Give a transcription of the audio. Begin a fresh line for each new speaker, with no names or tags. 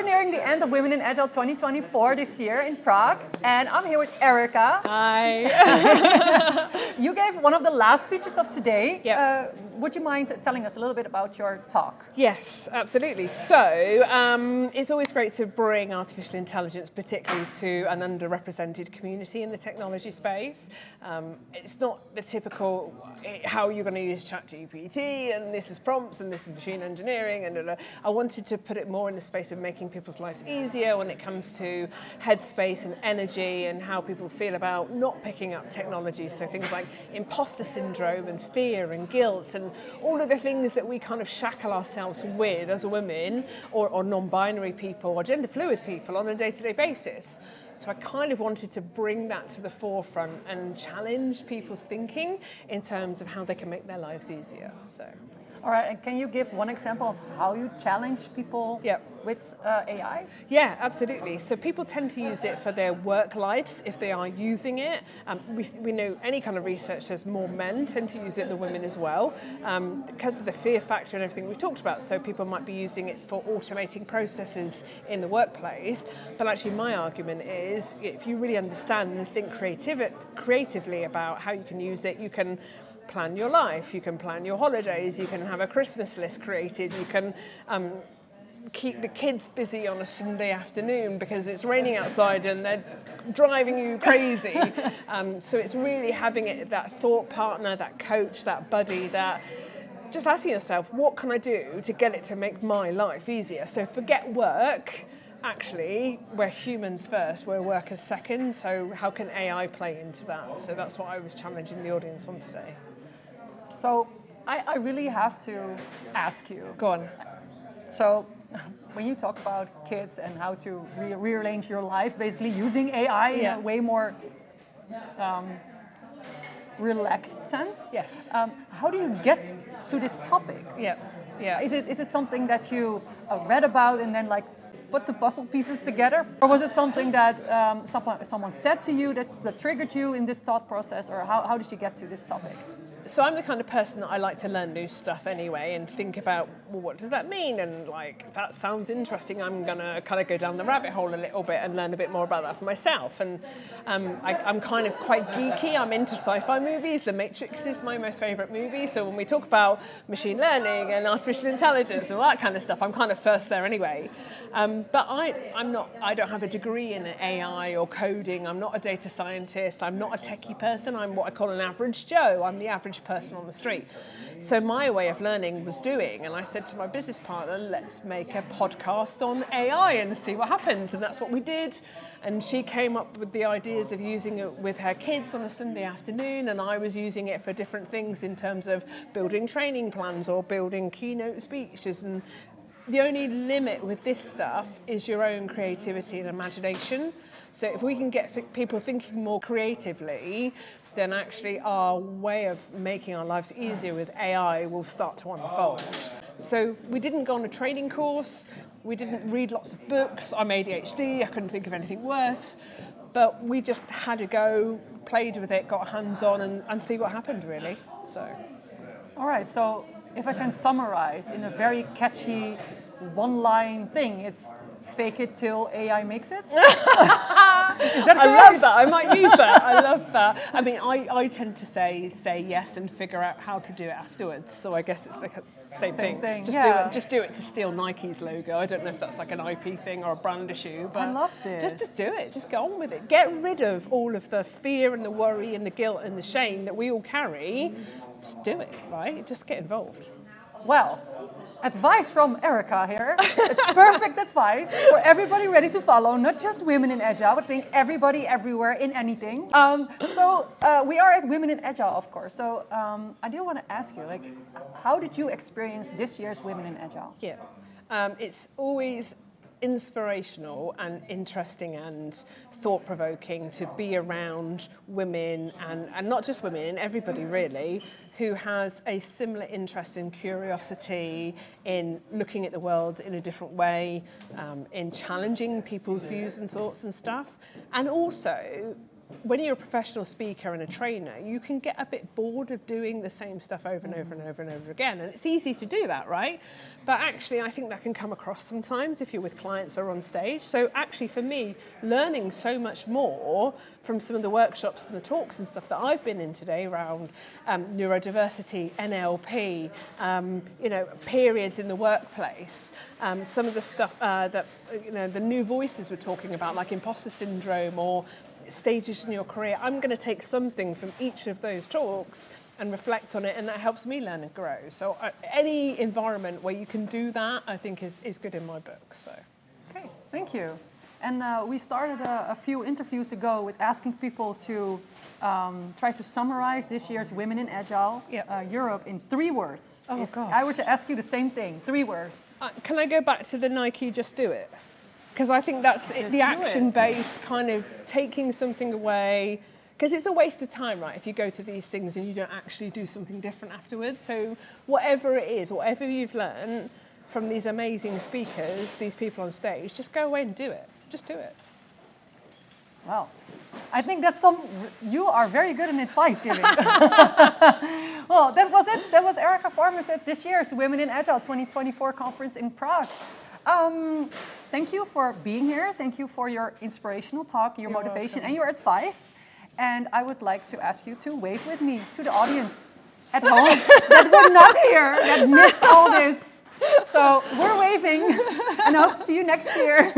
nearing the end of Women in Agile 2024 this year in Prague, and I'm here with Erica.
Hi.
You gave one of the last speeches of today.
Yep.
Would you mind telling us a little bit about your talk?
Yes, absolutely. So it's always great to bring artificial intelligence, particularly to an underrepresented community in the technology space. It's not the typical how you're going to use ChatGPT and this is prompts and this is machine engineering and I wanted to put it more in the space of making people's lives easier when it comes to headspace and energy and how people feel about not picking up technology. So things like imposter syndrome and fear and guilt and all of the things that we kind of shackle ourselves with as women or non-binary people or gender fluid people on a day-to-day basis. So I kind of wanted to bring that to the forefront and challenge people's thinking in terms of how they can make their lives easier. So.
All right, and can you give one example of how you challenge people with AI?
Yeah, absolutely. So people tend to use it for their work lives if they are using it. We know any kind of research says more men tend to use it than women as well because of the fear factor and everything we've talked about. So people might be using it for automating processes in the workplace. But actually my argument is if you really understand and think creatively about how you can use it, you can plan your life, you can plan your holidays, you can have a Christmas list created, you can keep the kids busy on a Sunday afternoon because it's raining outside and they're driving you crazy. So it's really having it, that thought partner, that coach, that buddy, that just asking yourself, what can I do to get it to make my life easier? So forget work. Actually, we're humans first, we're workers second, so how can AI play into that? So that's what I was challenging the audience on today.
So I really have to ask you.
Go on.
So when you talk about kids and how to rearrange your life, basically using AI in a way more relaxed sense.
Yes.
How do you get to this topic?
Yeah.
Is it something that you read about and then like put the puzzle pieces together, or was it something that someone said to you that triggered you in this thought process, or how did you get to this topic?
So I'm the kind of person that I like to learn new stuff anyway and think about, well, what does that mean? And like, that sounds interesting. I'm going to kind of go down the rabbit hole a little bit and learn a bit more about that for myself. And I'm kind of quite geeky. I'm into sci-fi movies. The Matrix is my most favorite movie. So when we talk about machine learning and artificial intelligence and all that kind of stuff, I'm kind of first there anyway. But I don't have a degree in AI or coding. I'm not a data scientist. I'm not a techie person. I'm what I call an average Joe. I'm the average person on the street. So my way of learning was doing, and I said to my business partner, let's make a podcast on AI and see what happens. And that's what we did. And she came up with the ideas of using it with her kids on a Sunday afternoon, and I was using it for different things in terms of building training plans or building keynote speeches. And the only limit with this stuff is your own creativity and imagination. So if we can get people thinking more creatively, then actually our way of making our lives easier with AI will start to unfold. So we didn't go on a training course, we didn't read lots of books. I'm ADHD, I couldn't think of anything worse, but we just had a go, played with it, got hands-on and see what happened really. So.
All right, so if I can summarize in a very catchy one-line thing, it's fake it till AI makes it?
I love that. I might use that. I love that. I mean, I tend to say yes and figure out how to do it afterwards. So I guess it's like a same thing. Just do it to steal Nike's logo. I don't know if that's like an IP thing or a brand issue, but
I love this.
Just do it. Just go on with it. Get rid of all of the fear and the worry and the guilt and the shame that we all carry. Just do it, right? Just get involved.
Well, advice from Erica here. It's perfect advice for everybody ready to follow, not just Women in Agile, but I think everybody everywhere in anything. So we are at Women in Agile, of course. So I do want to ask you, like, how did you experience this year's Women in Agile?
Yeah, it's always inspirational and interesting and thought-provoking to be around women and not just women, everybody really, who has a similar interest and curiosity in looking at the world in a different way, in challenging people's views and thoughts and stuff, and also when you're a professional speaker and a trainer, you can get a bit bored of doing the same stuff over and over and over and over again. And it's easy to do that, right? But actually, I think that can come across sometimes if you're with clients or on stage. So actually, for me, learning so much more from some of the workshops and the talks and stuff that I've been in today around neurodiversity, NLP, periods in the workplace, some of the stuff that the new voices were talking about, like imposter syndrome or stages in your career. I'm going to take something from each of those talks and reflect on it, and that helps me learn and grow. So any environment where you can do that, I think is good in my book. So
Okay, thank you. And we started a few interviews ago with asking people to try to summarize this year's Women in Agile Europe in 3 words.
Oh,
if
gosh.
I were to ask you the same thing, 3 words.
can I go back to the Nike Just Do It? Because I think that's
Just
the
do
action-based kind of taking something away. Because it's a waste of time, right, if you go to these things and you don't actually do something different afterwards. So whatever it is, whatever you've learned from these amazing speakers, these people on stage, just go away and do it. Just do it.
Well, I think that's you are very good in advice giving. Well, that was it. That was Erica Farmas at this year's Women in Agile 2024 conference in Prague. Thank you for being here. Thank you for your inspirational talk, your motivation,
welcome.
and your advice. And I would like to ask you to wave with me to the audience at home that were not here, that missed all this. So we're waving, and I hope to see you next year.